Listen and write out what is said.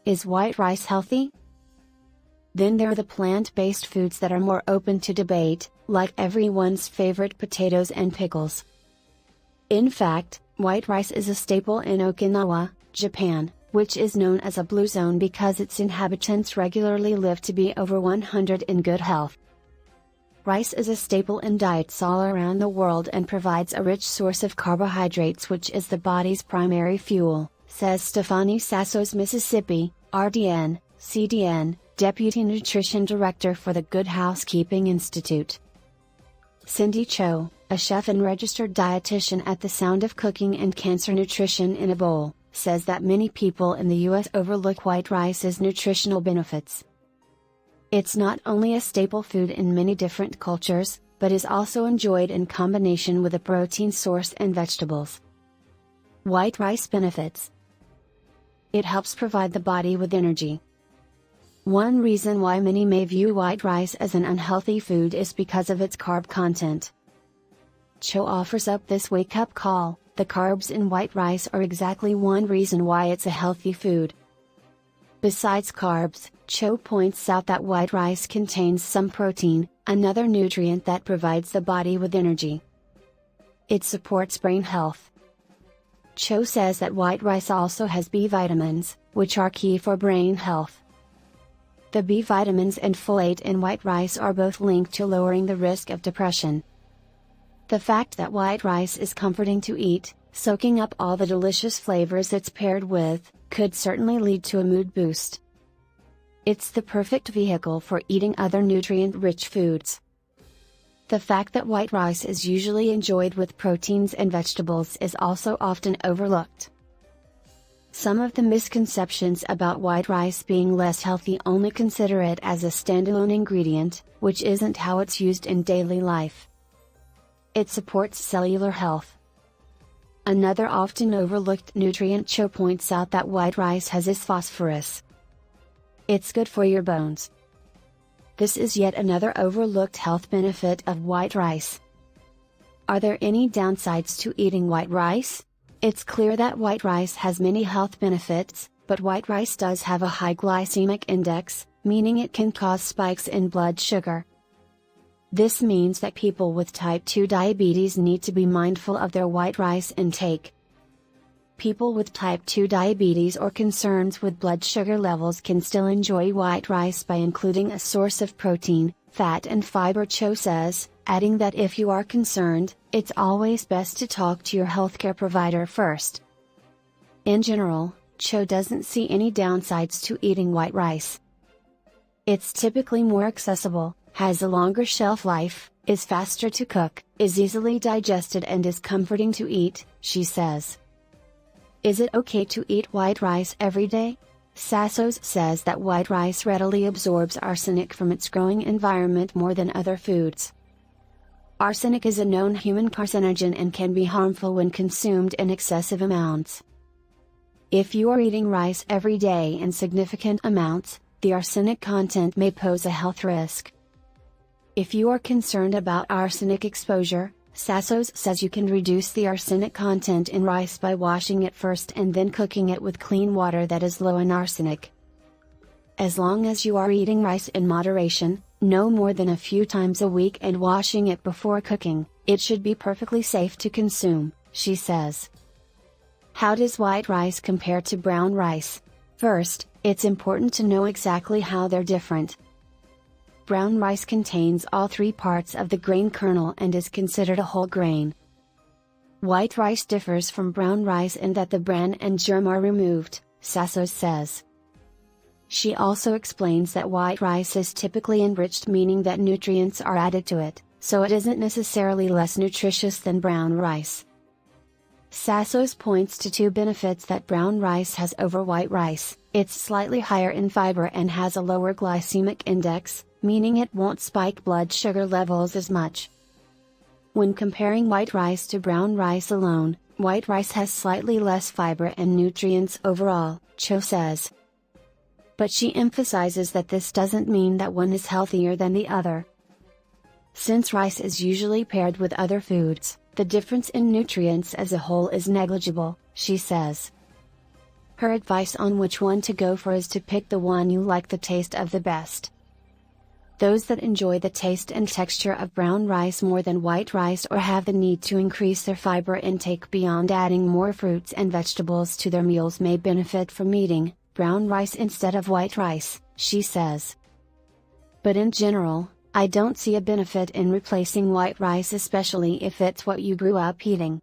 Is white rice healthy? Then there are the plant-based foods that are more open to debate, like everyone's favorite potatoes and pickles. In fact, white rice is a staple in Okinawa, Japan, which is known as a blue zone because its inhabitants regularly live to be over 100 in good health. Rice is a staple in diets all around the world and provides a rich source of carbohydrates, which is the body's primary fuel, says Stefani Sassos, Mississippi, RDN, CDN, Deputy Nutrition Director for the Good Housekeeping Institute. Cindy Cho, a chef and registered dietitian at the Sound of Cooking and Cancer Nutrition in a Bowl, says that many people in the U.S. overlook white rice's nutritional benefits. It's not only a staple food in many different cultures, but is also enjoyed in combination with a protein source and vegetables. White rice benefits. It helps provide the body with energy. One reason why many may view white rice as an unhealthy food is because of its carb content. Cho offers up this wake-up call: the carbs in white rice are exactly one reason why it's a healthy food. Besides carbs, Cho points out that white rice contains some protein, another nutrient that provides the body with energy. It supports brain health. Cho says that white rice also has B vitamins, which are key for brain health. The B vitamins and folate in white rice are both linked to lowering the risk of depression. The fact that white rice is comforting to eat, soaking up all the delicious flavors it's paired with, could certainly lead to a mood boost. It's the perfect vehicle for eating other nutrient-rich foods. The fact that white rice is usually enjoyed with proteins and vegetables is also often overlooked. Some of the misconceptions about white rice being less healthy only consider it as a standalone ingredient, which isn't how it's used in daily life. It supports cellular health. Another often overlooked nutrient Cho points out that white rice has is phosphorus. It's good for your bones. This is yet another overlooked health benefit of white rice. Are there any downsides to eating white rice? It's clear that white rice has many health benefits, but white rice does have a high glycemic index, meaning it can cause spikes in blood sugar. This means that people with type 2 diabetes need to be mindful of their white rice intake. People with type 2 diabetes or concerns with blood sugar levels can still enjoy white rice by including a source of protein, fat and fiber, Cho says, adding that if you are concerned, it's always best to talk to your healthcare provider first. In general, Cho doesn't see any downsides to eating white rice. It's typically more accessible, has a longer shelf life, is faster to cook, is easily digested and is comforting to eat, she says. Is it okay to eat white rice every day? Sassos says that white rice readily absorbs arsenic from its growing environment more than other foods. Arsenic is a known human carcinogen and can be harmful when consumed in excessive amounts. If you are eating rice every day in significant amounts, the arsenic content may pose a health risk. If you are concerned about arsenic exposure, Sassos says you can reduce the arsenic content in rice by washing it first and then cooking it with clean water that is low in arsenic. As long as you are eating rice in moderation, no more than a few times a week, and washing it before cooking, it should be perfectly safe to consume, she says. How does white rice compare to brown rice? First, it's important to know exactly how they're different. Brown rice contains all three parts of the grain kernel and is considered a whole grain. White rice differs from brown rice in that the bran and germ are removed, Sassos says. She also explains that white rice is typically enriched, meaning that nutrients are added to it, so it isn't necessarily less nutritious than brown rice. Sassos points to two benefits that brown rice has over white rice: it's slightly higher in fiber and has a lower glycemic index, meaning it won't spike blood sugar levels as much. When comparing white rice to brown rice alone, white rice has slightly less fiber and nutrients overall, Cho says. But she emphasizes that this doesn't mean that one is healthier than the other. Since rice is usually paired with other foods, the difference in nutrients as a whole is negligible, she says. Her advice on which one to go for is to pick the one you like the taste of the best. Those that enjoy the taste and texture of brown rice more than white rice or have the need to increase their fiber intake beyond adding more fruits and vegetables to their meals may benefit from eating brown rice instead of white rice, she says. But in general, I don't see a benefit in replacing white rice, especially if it's what you grew up eating.